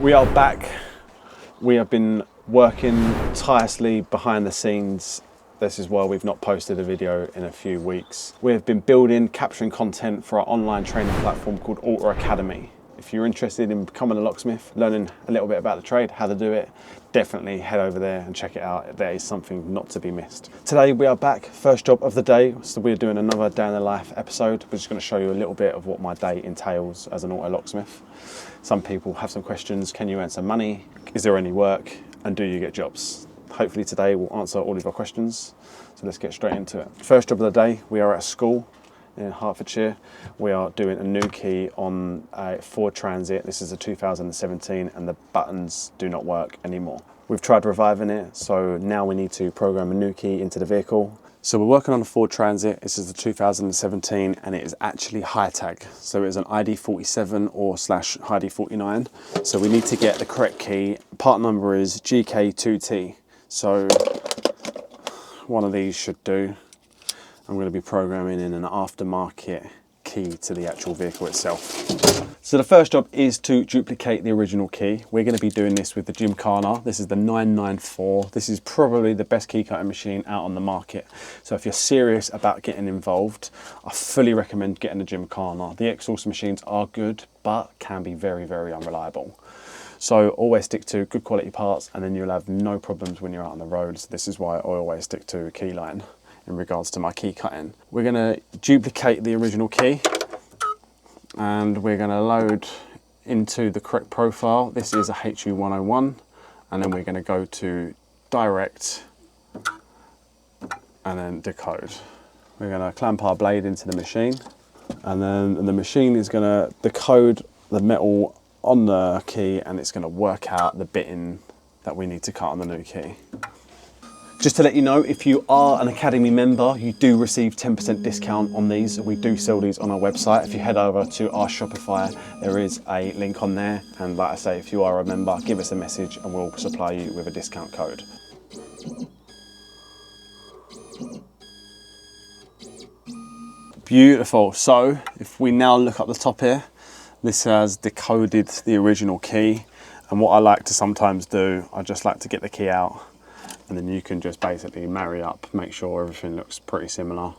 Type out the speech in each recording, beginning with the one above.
We are back. We have been working tirelessly behind the scenes. This is why we've not posted a video in a few weeks. We have been building, capturing content for our online training platform called Auto Academy. If you're interested in becoming a locksmith, learning a little bit about the trade, how to do it, definitely head over there and check it out. There is something not to be missed. Today we are back, first job of the day. So we're doing another day in the life episode. We're just going to show you a little bit of what my day entails as an auto locksmith. Some people have some questions. Can you earn some money? Is there any work? And do you get jobs? Hopefully today we'll answer all of your questions. So let's get straight into it. First job of the day, we are at a school in Hertfordshire. We are doing a new key on a Ford Transit. This is a 2017 and the buttons do not work anymore. We've tried reviving it, so now we need to program a new key into the vehicle. So we're working on a Ford Transit. This is the 2017 and it is actually high tag. So it is an ID47 or / ID49. So we need to get the correct key. Part number is GK2T. So one of these should do. I'm going to be programming in an aftermarket key to the actual vehicle itself. So the first job is to duplicate the original key. We're going to be doing this with the Gymkhana. This is the 994. This is probably the best key cutting machine out on the market. So if you're serious about getting involved, I fully recommend getting the Gymkhana. The XXXX machines are good, but can be very, very unreliable. So always stick to good quality parts and then you'll have no problems when you're out on the road. So this is why I always stick to a key line in regards to my key cutting. We're going to duplicate the original key and we're going to load into the correct profile. This is a HU101 and then we're going to go to direct and then decode. We're going to clamp our blade into the machine and then the machine is going to decode the metal on the key and it's going to work out the bitting that we need to cut on the new key. Just to let you know, if you are an Academy member, you do receive 10% discount on these. We do sell these on our website. If you head over to our Shopify, there is a link on there. And like I say, if you are a member, give us a message and we'll supply you with a discount code. Beautiful. So if we now look up the top here, this has decoded the original key. And what I like to sometimes do, I just like to get the key out and then you can just basically marry up, make sure everything looks pretty similar.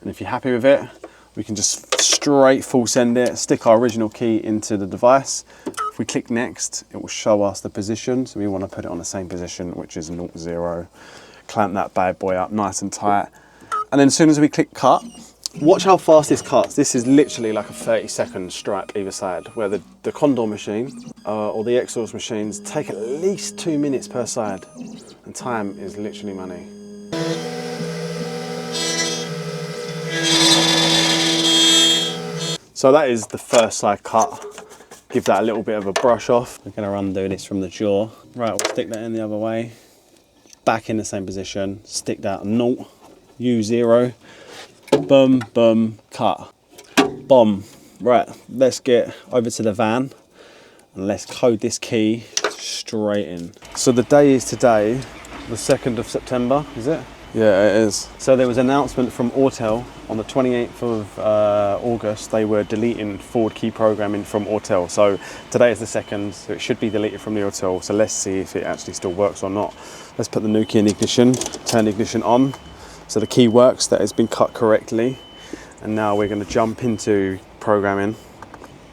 And if you're happy with it, we can just straight full send it, stick our original key into the device. If we click next, it will show us the position. So we want to put it on the same position, which is 0, 0. Clamp that bad boy up nice and tight. And then as soon as we click cut, watch how fast this cuts. This is literally like a 30-second stripe either side, where the Condor machine or the XXXX machines take at least 2 minutes per side. And time is literally money. So that is the first side cut. Give that a little bit of a brush off. We're going to undo this from the jaw. Right, we'll stick that in the other way. Back in the same position. Stick that 0, U0. Boom, boom, cut. Bomb. Right, let's get over to the van and let's code this key straight in. So the day is today, the 2nd of September, is it? Yeah, it is. So there was an announcement from Autel on the 28th of August. They were deleting Ford key programming from Autel. So today is the 2nd, so it should be deleted from the Autel. So let's see if it actually still works or not. Let's put the new key in ignition, turn ignition on. So the key works, that has been cut correctly. And now we're going to jump into programming.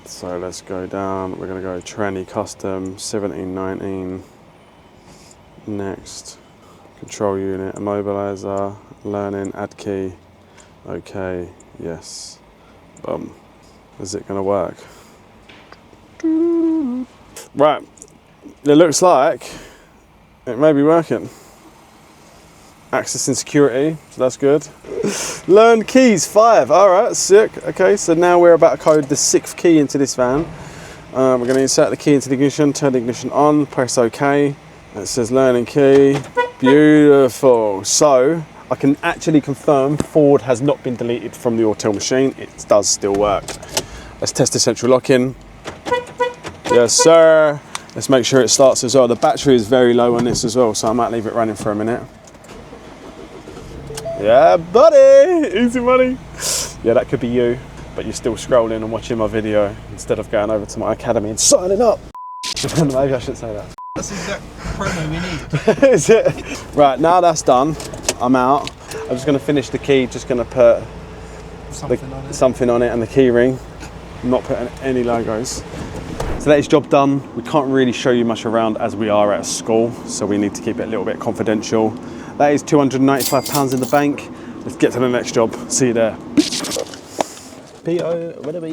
So let's go down, we're going to go tranny custom 1719. Next, control unit, immobilizer, learning, add key. Okay, yes. Boom. Is it going to work? Right, it looks like it may be working. Access and security, so that's good. Learn keys 5, all right, sick. Okay, so now we're about to code the 6th key into this van. We're going to insert the key into the ignition, turn the ignition on, press OK. It says learning key, beautiful. So I can actually confirm Ford has not been deleted from the Autel machine. It does still work. Let's test the central lock-in. Yes, sir. Let's make sure it starts as well. The battery is very low on this as well, so I might leave it running for a minute. Yeah, buddy, easy money. Yeah, that could be you, but you're still scrolling and watching my video instead of going over to my academy and signing up. Maybe I should say that. That's the exact promo we need. Is it? Right, now that's done, I'm out. I'm just going to finish the key, just going to put something on it and the key ring. I'm not putting any logos. So that is job done. We can't really show you much around as we are at a school, so we need to keep it a little bit confidential. That is £295 in the bank. Let's get to the next job. See you there. P.O. whatever.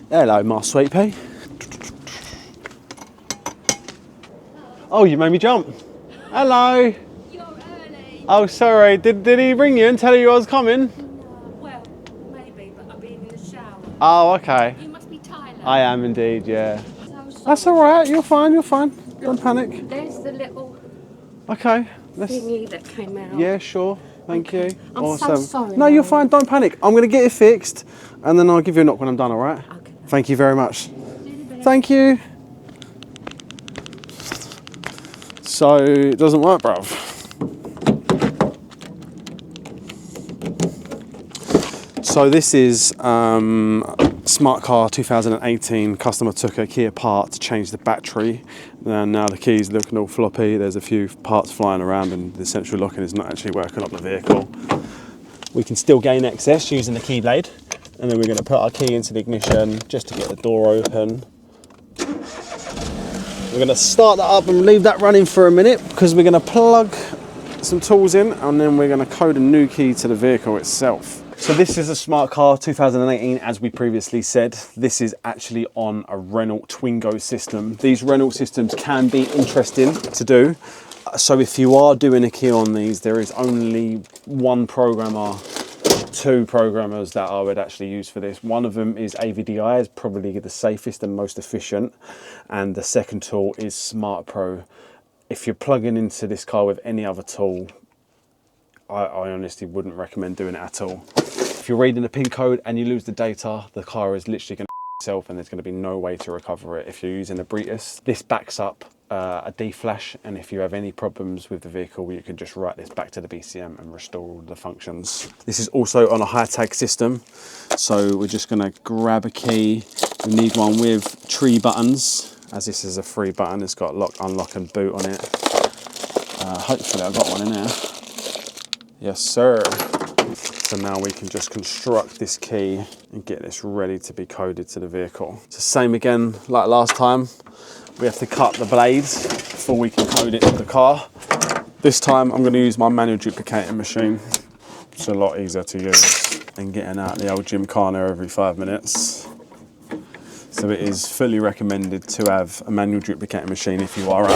Hello, my sweet pea. Oh, you made me jump. Hello. You're early. Oh, sorry. Did he ring you and tell you I was coming? Well, maybe, but I've been in the shower. Oh, okay. You must be Tyler. I am indeed, yeah. So sorry. That's all right. You're fine. You're fine. Don't panic. There's the little Okay. Let's. thingy that came out. Yeah, sure. Thank you. I'm awesome. so sorry. No, you're fine. Don't panic. I'm going to get it fixed, and then I'll give you a knock when I'm done. All right. Okay. Thank you very much. Thank you. So it doesn't work, bruv. So this is Smart Car 2018. Customer took a key apart to change the battery. And now the key's looking all floppy. There's a few parts flying around and the central locking is not actually working on the vehicle. We can still gain access using the key blade. And then we're going to put our key into the ignition just to get the door open. We're going to start that up and leave that running for a minute because we're going to plug some tools in and then we're going to code a new key to the vehicle itself. So this is a Smart Car 2018, as we previously said. This is actually on a Renault Twingo system. These Renault systems can be interesting to do. So if you are doing a key on these, there is only one programmer, two programmers that I would actually use for this. One of them is AVDI, is probably the safest and most efficient. And the second tool is Smart Pro. If you're plugging into this car with any other tool, I honestly wouldn't recommend doing it at all. If you're reading the PIN code and you lose the data, the car is literally going to itself and there's going to be no way to recover it if you're using a Bretus. This backs up a D-flash, and if you have any problems with the vehicle, you can just write this back to the BCM and restore all the functions. This is also on a high tag system, so we're just going to grab a key. We need one with tree buttons, as this is a free button. It's got lock, unlock and boot on it. Hopefully I've got one in there. Yes, sir. So now we can just construct this key and get this ready to be coded to the vehicle. It's the same again like last time. We have to cut the blades before we can code it to the car. This time I'm going to use my manual duplicating machine. It's a lot easier to use than getting out the old Gymkhana every 5 minutes. So it is fully recommended to have a manual duplicating machine if you are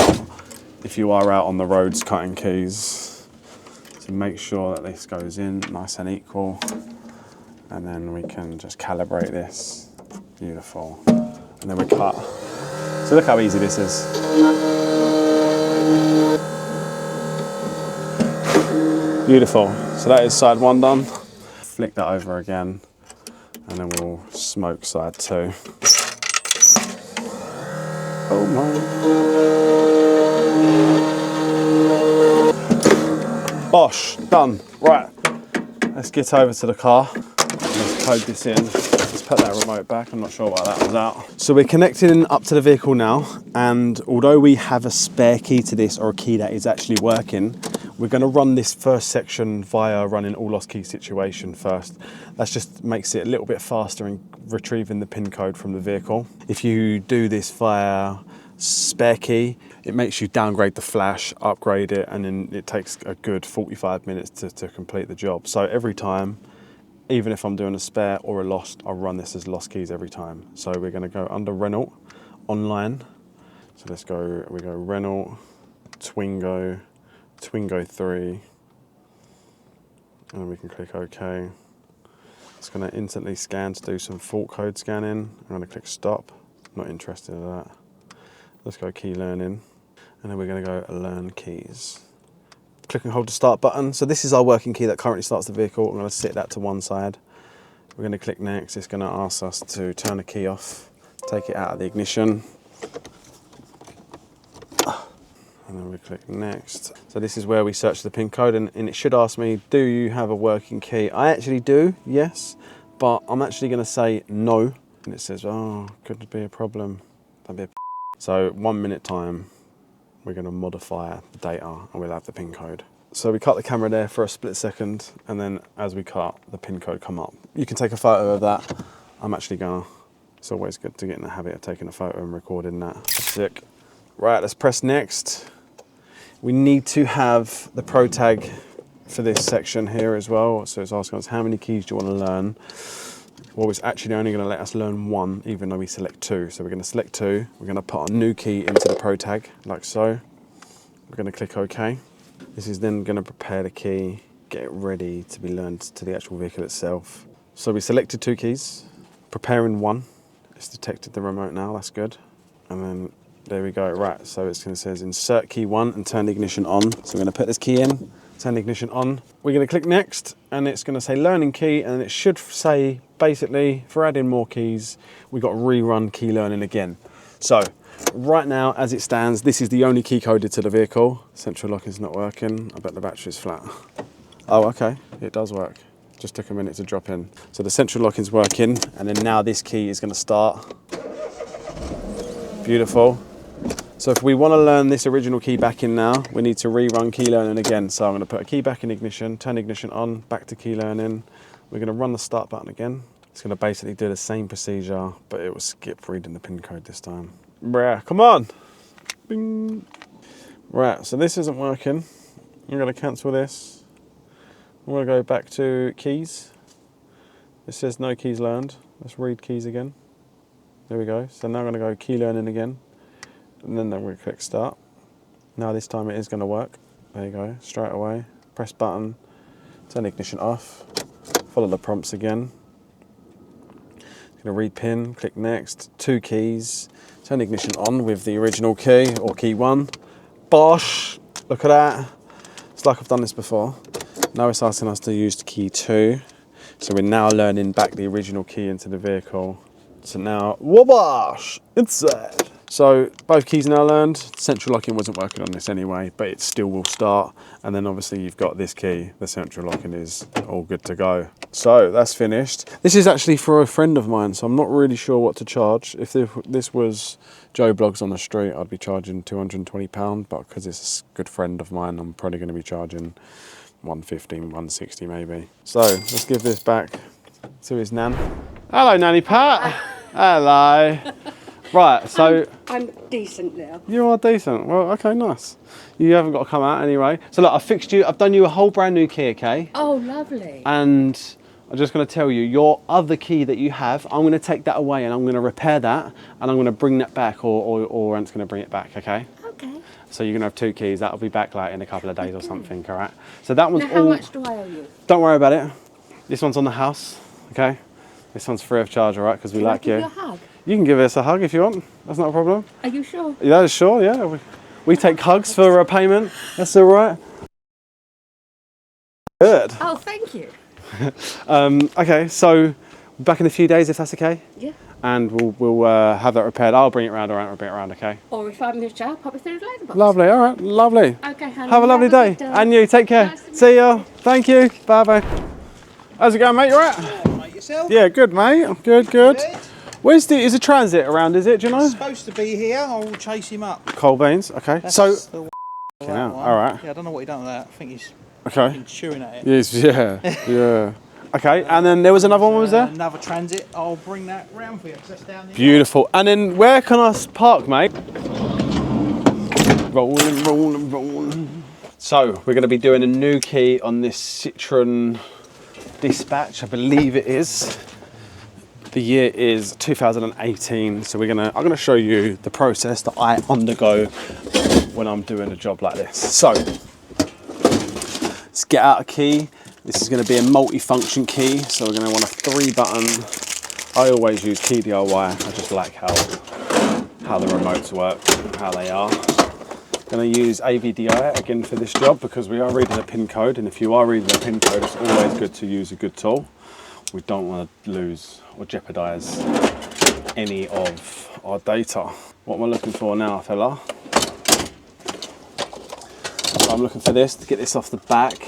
out on the roads cutting keys. So make sure that this goes in nice and equal, and then we can just calibrate this. Beautiful. And then we cut. So look how easy this is. Beautiful. So that is side one done. Flick that over again, and then we'll smoke side two. Oh my. Bosh, done. Right, let's get over to the car. Let's code this in. Let's put that remote back. I'm not sure why that was out. So we're connecting up to the vehicle now, and although we have a spare key to this, or a key that is actually working, we're going to run this first section via running all lost key situation first. That just makes it a little bit faster in retrieving the PIN code from the vehicle. If you do this via spare key, it makes you downgrade the flash, upgrade it, and then it takes a good 45 minutes to complete the job. So every time, even if I'm doing a spare or a lost, I'll run this as lost keys every time. So we're going to go under Renault, online. So let's go, we go Renault, Twingo, Twingo 3, and then we can click OK. It's going to instantly scan to do some fault code scanning. I'm going to click stop, not interested in that. Let's go key learning, and then we're going to go learn keys. Click and hold the start button. So this is our working key that currently starts the vehicle. I'm going to set that to one side. We're going to click next. It's going to ask us to turn the key off, take it out of the ignition. And then we click next. So this is where we search the PIN code, and it should ask me, do you have a working key? I actually do, yes, but I'm actually going to say no, and it says, oh, could be a problem. That'd be a so 1 minute time, we're going to modify the data and we'll have the pin code. So we cut the camera there for a split second, and then as we cut, the pin code come up. You can take a photo of that. I'm actually gonna, it's always good to get in the habit of taking a photo and recording that. Sick. Right, let's press next. We need to have the pro tag for this section here as well. So it's asking us how many keys do you want to learn? Well, it's actually only going to let us learn one, even though we select two. So we're going to select two. We're going to put a new key into the pro tag, like so. We're going to click OK. This is then going to prepare the key, get it ready to be learned to the actual vehicle itself. So we selected two keys, preparing one. It's detected the remote now, that's good. And then there we go, right. So it's going to say insert key 1 and turn the ignition on. So we're going to put this key in, turn the ignition on. We're going to click next, and it's going to say learning key, and it should say basically for adding more keys, we've got to rerun key learning again. So right now, as it stands, this is the only key coded to the vehicle. Central lock is not working. I bet the battery's flat. Oh, okay, it does work. Just took a minute to drop in. So the central lock is working, and then now this key is going to start. Beautiful. So if we want to learn this original key back in now, we need to rerun key learning again. So I'm going to put a key back in ignition, turn ignition on, back to key learning. We're going to run the start button again. It's going to basically do the same procedure, but it will skip reading the pin code this time. Bruh, come on. Bing. Right, so this isn't working. I'm going to cancel this. I'm going to go back to keys. It says no keys learned. Let's read keys again. There we go. So now I'm going to go key learning again. And then I'm going to click start. Now this time it is going to work. There you go, straight away. Press button, turn ignition off. Follow the prompts again. Going to read pin, click next. Two keys. Turn ignition on with the original key, or key 1. Bosh! Look at that. It's like I've done this before. Now it's asking us to use key 2. So we're now learning back the original key into the vehicle. So now, whoosh! Inside. So both keys now learned. Central locking wasn't working on this anyway, but it still will start. And then obviously you've got this key. The central locking is all good to go. So that's finished. This is actually for a friend of mine, so I'm not really sure what to charge. If this was Joe Bloggs on the street, I'd be charging £220, but because it's a good friend of mine, I'm probably going to be charging 150, 160 maybe. So let's give this back to his nan. Hello, Nanny Pat. Hello. Right, so I'm decent now. you are decent. Well, okay, nice. You haven't got to come out anyway. So look, I've done you a whole brand new key, okay? Oh, lovely. And I'm just going to tell you, your other key that you have, I'm going to take that away and I'm going to repair that, and I'm going to bring that back, or Ant's going to bring it back, okay? Okay. So you're going to have two keys. That'll be back like in a couple of days or something, all right? So that one's Now, how much do I owe you? Don't worry about it. This one's on the house, okay? This one's free of charge, all right? Because we Can I like give you. you a hug? You can give us a hug if you want. That's not a problem. Are you sure? Yeah, sure, yeah. We take hugs for a payment. That's all right. Good. Oh, thank you. Okay, so back in a few days if that's okay? Yeah. And we'll have that repaired. I'll bring it round, or I'll bring it round, okay? Or if I'm in the shower, pop it through the laser box. Lovely, all right, lovely. Okay, honey. Have a lovely day. good And you, take care. Nice to meet See ya. Thank you. Bye-bye. How's it going, mate? You all right? Yeah, mate, yourself? Yeah, good, mate. Good. Is the transit around, is it? Do you know? He's supposed to be here. I'll chase him up. Coal beans, okay. That's So, the one. all right. Yeah, I don't know what he done with that. I think he's okay. been chewing at it. Yes, yeah. Okay, and then there was another one, was there? Another transit. I'll bring that round for you, 'cause that's down there. Beautiful. And then where can I park, mate? Rolling. So, we're going to be doing a new key on this Citroen Dispatch, I believe it is. The year is 2018, so I'm going to show you the process that I undergo when I'm doing a job like this. So, let's get out a key. This is going to be a multi-function key, so we're going to want a 3-button. I always use key DIY. I just like how the remotes work, how they are. Going to use AVDI again for this job because we are reading a pin code, and if you are reading a pin code, it's always good to use a good tool. We don't want to lose or jeopardize any of our data. What am I looking for now, fella? So I'm looking for this to get this off the back.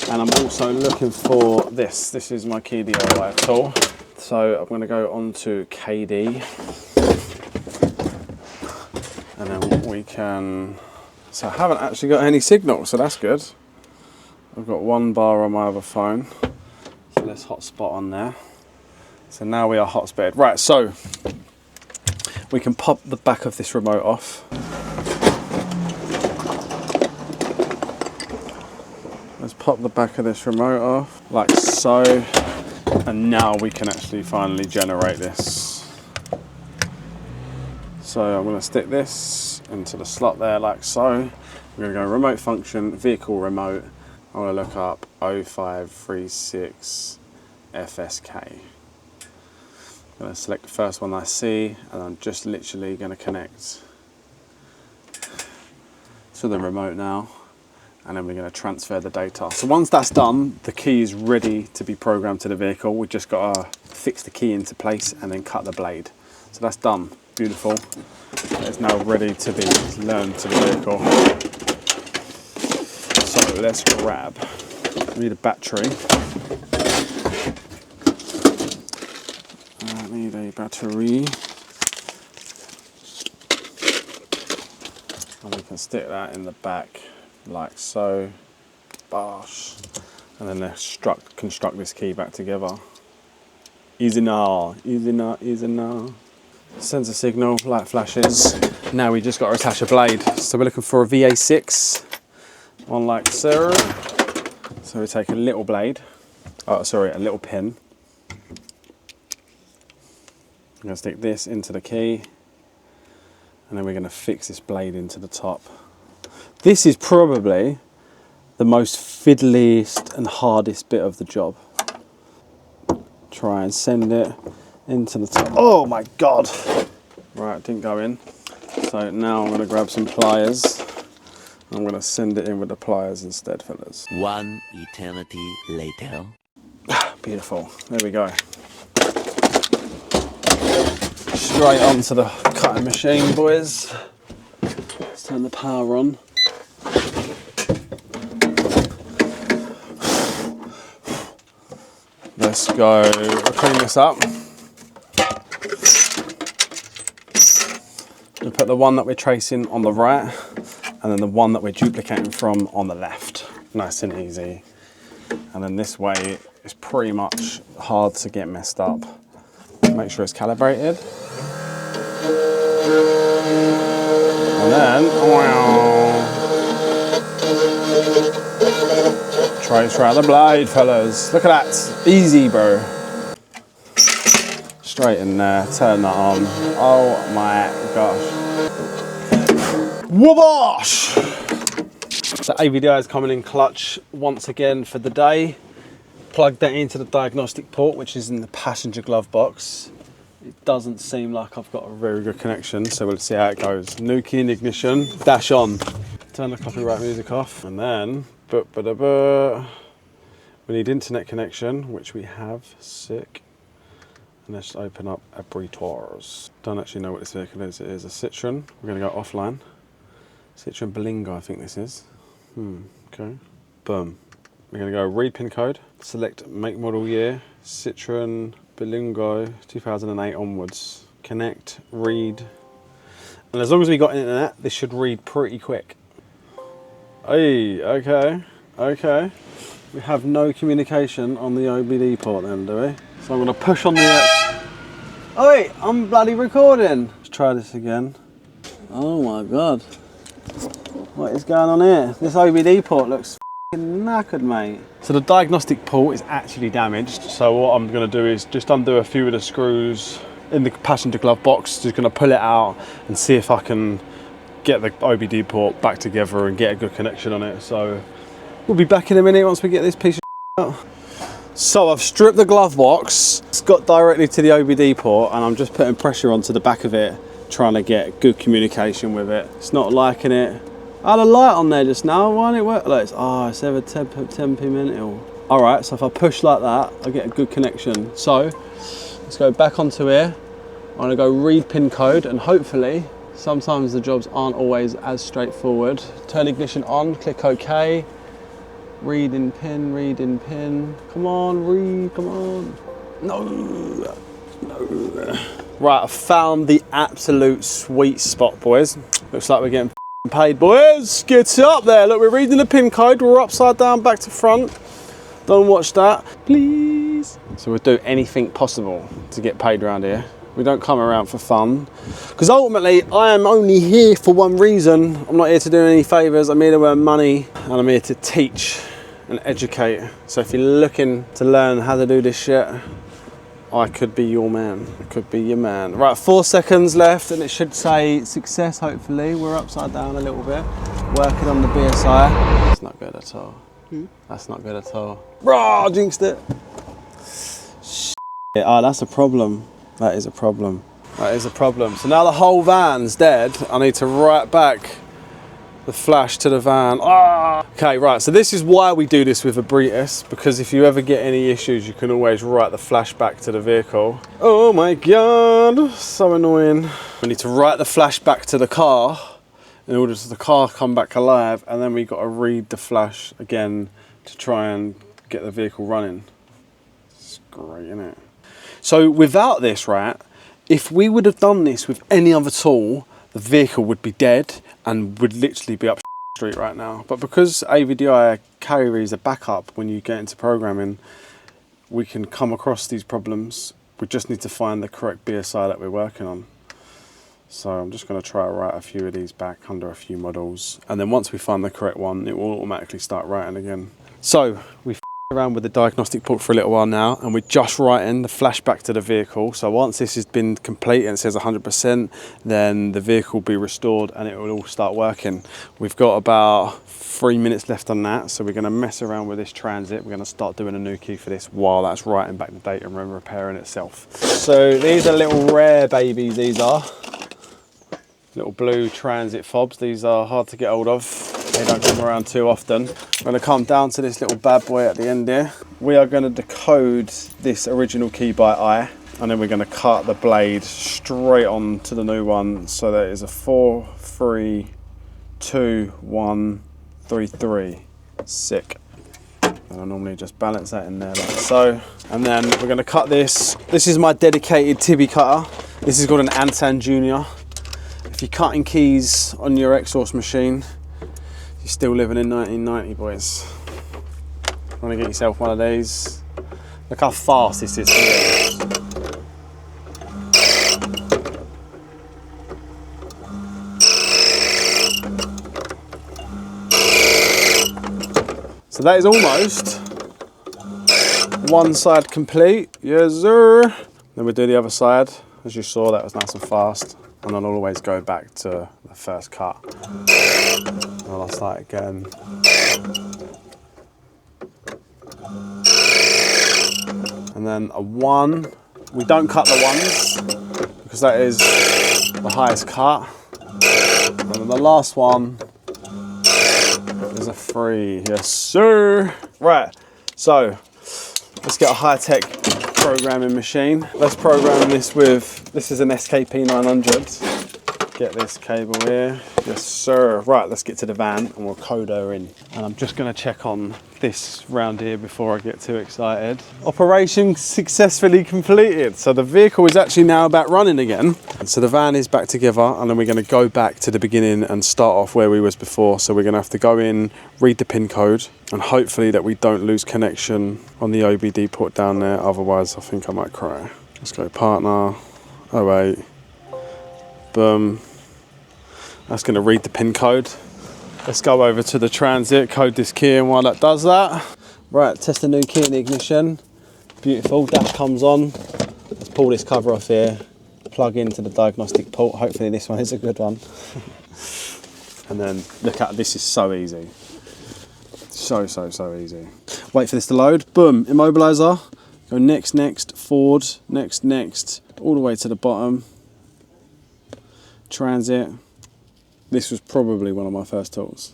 And I'm also looking for this. This is my key DIY tool So I'm going to go on to KD, and then we can, so I haven't actually got any signal, so that's good. I've got 1 bar on my other phone, so let's hotspot on there. So now we are hotspotted. Right, so we can pop the back of this remote off. Let's pop the back of this remote off, like so. And now we can actually finally generate this. So I'm going to stick this into the slot there, like so. I'm going to go remote function, vehicle remote. I'm going to look up 0536 FSK. I'm going to select the first one I see, and I'm just literally going to connect to the remote now. And then we're going to transfer the data. So once that's done, the key is ready to be programmed to the vehicle. We've just got to fix the key into place and then cut the blade. So that's done. Beautiful. It's now ready to be learned to the vehicle. So let's grab. We need a battery. I need a battery. And we can stick that in the back. Like so, bosh, and then let's construct this key back together. Easy now, easy now, easy now. Sensor signal, light flashes. Now we just got to attach a blade. So we're looking for a VA6, one like so. So we take a little blade, a little pin. I'm going to stick this into the key, and then we're going to fix this blade into the top. This is probably the most fiddliest and hardest bit of the job. Try and send it into the top. Oh my God! Right, it didn't go in. So now I'm going to grab some pliers. I'm going to send it in with the pliers instead, fellas. 1 eternity later. Beautiful. There we go. Straight onto the cutting machine, boys. Let's turn the power on. Let's go clean this up. We put the one that we're tracing on the right, and then the one that we're duplicating from on the left. Nice and easy. And then this way, it's pretty much hard to get messed up. Make sure it's calibrated. And then, trace around the blade, fellas. Look at that, easy, bro. Straight in there, turn that on. Oh my gosh. Whoosh! The AVDI is coming in clutch once again for the day. Plug that into the diagnostic port, which is in the passenger glove box. It doesn't seem like I've got a very good connection, so we'll see how it goes. New key in ignition, dash on. Turn the copyright music off, and then we need internet connection, which we have. Sick. And let's open up abritos. Don't actually know what this vehicle is. It is a Citroen. We're going to go offline. Citroen Berlingo, I think this is. Okay. Boom. We're going to go read pin code. Select make, model, year. Citroen Berlingo 2008 onwards. Connect, read. And as long as we got internet, this should read pretty quick. Hey, okay, okay. We have no communication on the OBD port then, do we? So I'm going to push on the X. Oh wait, I'm bloody recording. Let's try this again. Oh my God. What is going on here? This OBD port looks f***ing knackered, mate. So the diagnostic port is actually damaged. So what I'm going to do is just undo a few of the screws in the passenger glove box. Just going to pull it out and see if I can get the OBD port back together and get a good connection on it. So we'll be back in a minute once we get this piece of out. So I've stripped the glove box. It's got directly to the OBD port, and I'm just putting pressure onto the back of it, trying to get good communication with it. It's not liking it. I had a light on there just now. Why didn't it work? Like, it's ever temperamental. All right, so if I push like that, I get a good connection. So let's go back onto here. I'm gonna go read pin code, and hopefully, sometimes the jobs aren't always as straightforward. Turn ignition on, click OK. Read in pin, read in pin. Come on, read, come on. No. Right, I found the absolute sweet spot, boys. Looks like we're getting paid, boys. Get up there. Look, we're reading the pin code. We're upside down, back to front. Don't watch that, please. So we'll do anything possible to get paid around here. We don't come around for fun. Because ultimately, I am only here for one reason. I'm not here to do any favours. I'm here to earn money. And I'm here to teach and educate. So if you're looking to learn how to do this shit, I could be your man. I could be your man. Right, 4 seconds left and it should say success, hopefully. We're upside down a little bit. Working on the BSI. That's not good at all. That's not good at all. Rah, jinxed it. Shit. Oh, that's a problem. That is a problem. That is a problem. So now the whole van's dead. I need to write back the flash to the van. Ah! Okay, right, so this is why we do this with a Britus, because if you ever get any issues, you can always write the flash back to the vehicle. Oh my God, so annoying. We need to write the flash back to the car in order for the car to come back alive, and then we got to read the flash again to try and get the vehicle running. It's great, isn't it? So without this, right, if we would have done this with any other tool, the vehicle would be dead and would literally be up the street right now. But because AVDI carries a backup when you get into programming, we can come across these problems. We just need to find the correct BSI that we're working on. So I'm just going to try to write a few of these back under a few models. And then once we find the correct one, it will automatically start writing again. So we around with the diagnostic port for a little while now, and we're just writing the flashback to the vehicle. So once this has been complete and it says 100%, then the vehicle will be restored and it will all start working. We've got about 3 minutes left on that, so we're going to mess around with this transit. We're going to start doing a new key for this while that's writing back the data and repairing itself. So these are little rare babies, these are. Little blue transit fobs. These are hard to get hold of. They don't come around too often. I'm going to come down to this little bad boy at the end here. We are going to decode this original key by eye, and then we're going to cut the blade straight on to the new one. So that is a 4, 3, 2, 1, 3, 3. Sick. And I normally just balance that in there like so. And then we're going to cut this. This is my dedicated Tibi cutter. This is called an Ansan Junior. If you're cutting keys on your exhaust machine, you're still living in 1990, boys. Want to get yourself one of these? Look how fast this is. So that is almost one side complete. Yes, sir. Then we'll do the other side. As you saw, that was nice and fast. And I'll always go back to the first cut. And I'll start again. And then a 1. We don't cut the 1s because that is the highest cut. And then the last one is a 3. Yes, sir. Right, so let's get a high-tech programming machine. Let's program this with, this is an SKP 900. Get this cable here. Yes, sir. Right, let's get to the van and we'll code her in. And I'm just going to check on this round here before I get too excited. Operation successfully completed. So the vehicle is actually now back running again. So the van is back together, and then we're going to go back to the beginning and start off where we was before. So we're going to have to go in, read the pin code, and hopefully that we don't lose connection on the OBD port down there. Otherwise, I think I might cry. Let's go partner 08. Boom. That's going to read the pin code. Let's go over to the transit, code this key, and while that does that, right, test the new key in the ignition. Beautiful, dash comes on. Let's pull this cover off here, plug into the diagnostic port. Hopefully this one is a good one. And then look at, this is so easy. So easy. Wait for this to load. Boom, immobilizer. Go next, forward, next, all the way to the bottom. Transit. This was probably one of my first tools.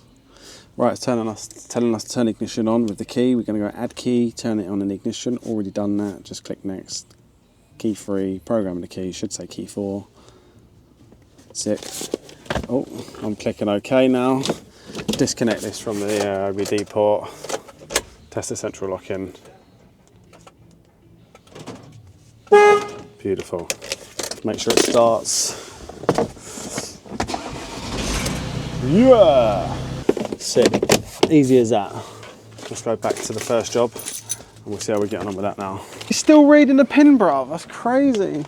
Right, it's telling us to turn ignition on with the key. We're going to go add key, turn it on in ignition. Already done that. Just click next. Key 3, programming the key. Should say key 4. Sick. Oh, I'm clicking OK now. Disconnect this from the OBD port. Test the central lock-in. Beautiful. Make sure it starts. Yeah! Sick. Easy as that. Let's go back to the first job and we'll see how we're getting on with that now. He's still reading the pin, bruv. That's crazy.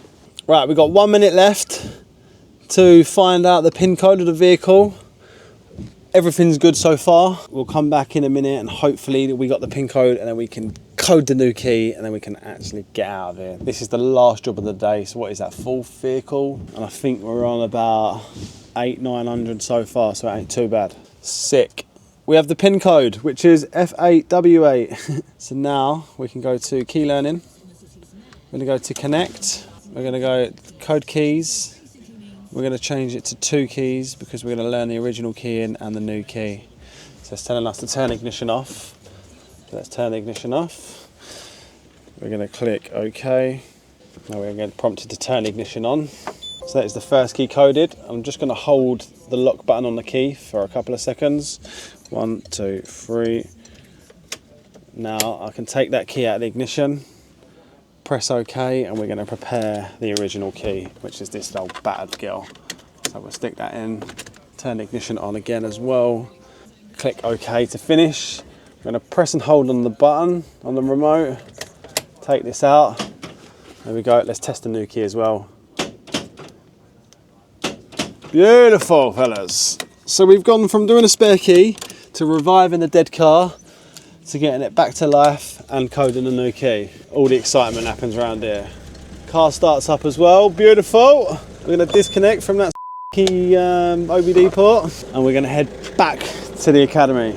Right, we've got 1 minute left to find out the pin code of the vehicle. Everything's good so far. We'll come back in a minute and hopefully we got the pin code and then we can code the new key and then we can actually get out of here. This is the last job of the day. So what is that, 4th vehicle? And I think we're on about 800-900 so far, so it ain't too bad. Sick. We have the pin code, which is F8W8. So now we can go to key learning. We're gonna go to connect. We're gonna go code keys. We're going to change it to 2 keys because we're going to learn the original key in and the new key. So it's telling us to turn ignition off. Let's turn the ignition off. We're going to click OK. Now we're going to get prompted to turn ignition on. So that is the first key coded. I'm just going to hold the lock button on the key for a couple of seconds. 1, 2, 3. Now I can take that key out of the ignition. Press OK and we're going to prepare the original key, which is this old battered girl. So we'll stick that in, turn the ignition on again as well, click OK to finish. We're going to press and hold on the button on the remote, take this out, there we go. Let's test the new key as well. Beautiful, fellas. So we've gone from doing a spare key to reviving the dead car to getting it back to life and coding a new key. All the excitement happens around here. Car starts up as well, beautiful. We're gonna disconnect from that key OBD port and we're gonna head back to the academy.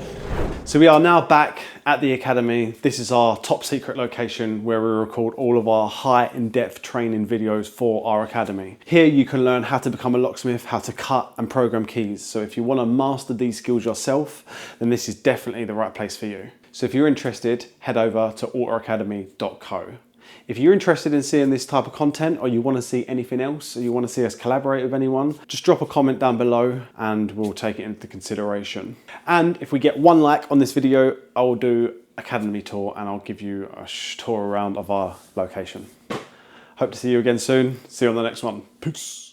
So we are now back at the academy. This is our top secret location where we record all of our high in-depth training videos for our academy. Here you can learn how to become a locksmith, how to cut and program keys. So if you want to master these skills yourself, then this is definitely the right place for you. So if you're interested, head over to autoacademy.co. If you're interested in seeing this type of content or you want to see anything else or you want to see us collaborate with anyone, just drop a comment down below and we'll take it into consideration. And if we get 1 like on this video, I will do academy tour and I'll give you a tour around of our location. Hope to see you again soon. See you on the next one. Peace.